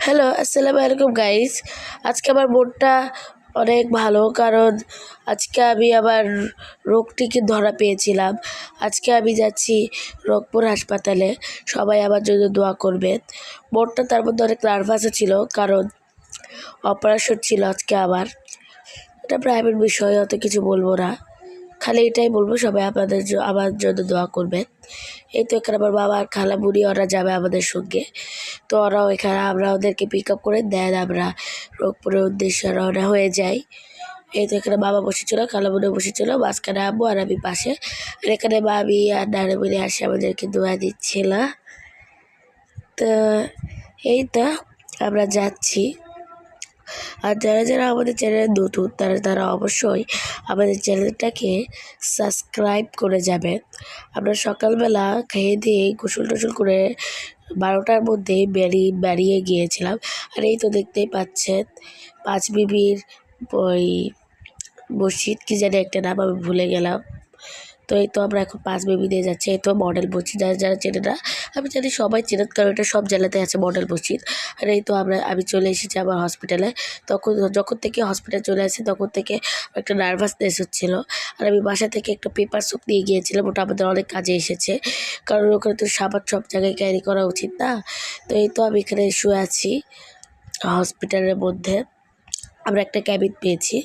Hello, আসসালামু আলাইকুম guys. আজকে আমার মনটা অনেক ভালো, কারণ আজকে আমি আবার রোগটিকে ধরা পেয়েছিলাম। আজকে আমি যাচ্ছি রংপুর হাসপাতালে, সবাই আমার জন্য দোয়া করবেন। মনটা তার মধ্যে অনেক নার্ভাসও ছিল, কারণ অপারেশন ছিল আজকে আমার। এটা প্রাইভেট বিষয়, অত কিছু বলবো না, খালি এটাই বলবো সবাই আমার জন্য দোয়া করবেন। এই তো এখানে আমার বাবা আর খালা বুড়ি ওরা যাবে আমাদের সঙ্গে, তো ওরাও এখানে, আমরা ওদেরকে পিক আপ করে দেন আমরা রংপুরের উদ্দেশ্যে রওনা হয়ে যাই। এই তো এখানে বাবা বসেছিল, খালা বুড়ি বসেছিল, মাঝখানে আব্বু আর আমি পাশে, আর এখানে মামি আর নানামণি আসে আমাদেরকে দোয়া দিচ্ছিল। তো এই তো আমরা যাচ্ছি। আর যারা যারা আমাদের চ্যানেলে নতুন তারা অবশ্যই আমাদের চ্যানেলটাকে সাবস্ক্রাইব করে যাবেন। আমরা সকালবেলা খেয়ে দিয়ে গোসল টোসল করে 12টার মধ্যেই বেরিয়ে গিয়েছিলাম। আর এই তো দেখতেই পাচ্ছেন পাঁচ বিবির ওই মসজিদ, কি জানি একটা নাম আমি ভুলে গেলাম। তো এই তো আমরা এখন পাঁচ বেবি দিয়ে যাচ্ছি। এই তো মডেল মসজিদ, যারা যারা চেনে না, আমি জানি সবাই চেনেন, কারণ এটা সব জেলাতে আছে মডেল মসজিদ। আর এই তো আমি চলে এসেছি আমার হসপিটালে। যখন থেকে হসপিটাল চলে আসি তখন থেকে একটা নার্ভাসনেস হচ্ছিলো। আর আমি বাসা থেকে একটা পেপার সোপ নিয়ে গিয়েছিলাম, ওটা আমাদের অনেক কাজে এসেছে, কারণ ওখানে তো সাবান সব জায়গায় ক্যারি করা উচিত না। তো এই তো আমি এখানে শুয়ে আছি হসপিটালের মধ্যে। আমরা একটা ক্যাবিন পেয়েছি।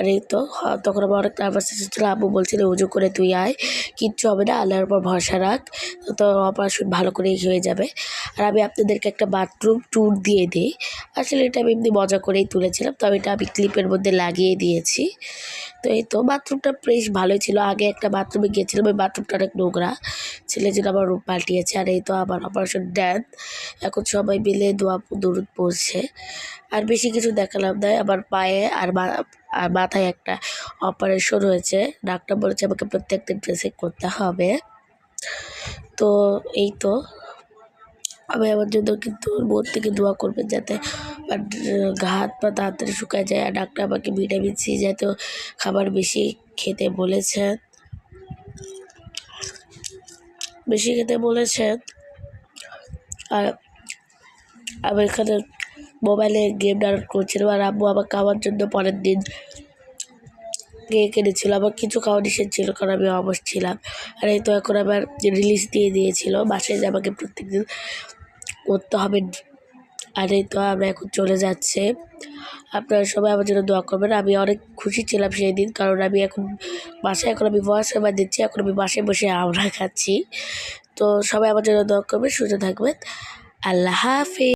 আর এই তো তখন আমার অনেক নার্ভাস এসেছিলো। আব্বু বলছিল উজু করে তুই আয়, কিচ্ছু হবে না, আল্লাহর উপর ভরসা রাখ, তো অপারেশন ভালো করেই হয়ে যাবে। আর আমি আপনাদেরকে একটা বাথরুম ট্যুর দিয়ে দিই। আসলে এটা আমি এমনি মজা করেই তুলেছিলাম, তো এটা আমি ক্লিপের মধ্যে লাগিয়ে দিয়েছি। তো এই তো বাথরুমটা বেশ ভালোই ছিল। আগে একটা বাথরুমে গিয়েছিলাম, ওই বাথরুমটা অনেক নোংরা, ছেলে যেন আমার রূপ পাল্টিয়েছে। আর এই তো আমার অপারেশন ডান, এখন সবাই মিলে দোয়া দরুদ পড়ছে। আর বেশি কিছু দেখালাম না। আমার পায়ে আর মাথায় একটা অপারেশন হয়েছে, ডাক্তার বলেছে আমাকে প্রত্যেকদিন ড্রেসিং করতে হবে। তো এই তো আমি আমার জন্য কিন্তু মন থেকে দোয়া করবেন, যাতে আমার হাত পা তাড়াতাড়ি শুকায় যায়। আর ডাক্তার আমাকে ভিটামিন সি জাতীয় খাবার বেশি খেতে বলেছেন, আর আমি এখানে মোবাইলে গেম ডাউনলোড করছিলাম। আর আব্বু আমাকে খাওয়ার জন্য পরের দিন কেক এনেছিল। আমার কিছু খাওয়া নিষেধ ছিল, কারণ আমি অবশ ছিলাম। আর এই তো এখন আবার রিলিজ দিয়ে দিয়েছিল, বাসায় যে আমাকে প্রত্যেকদিন করতে হবে। আর এই তো আমরা এখন চলে যাচ্ছে। আপনারা সবাই আমার জন্য দোয়া করবেন। আমি অনেক খুশি ছিলাম সেই দিন, কারণ আমি এখন আমি ভয়েস ওভার দিচ্ছি, এখন আমি বাসায় বসে আমরা খাচ্ছি। তো সবাই আমার জন্য দোয়া করবেন, সুস্থ থাকবেন। আল্লাহ হাফেজ।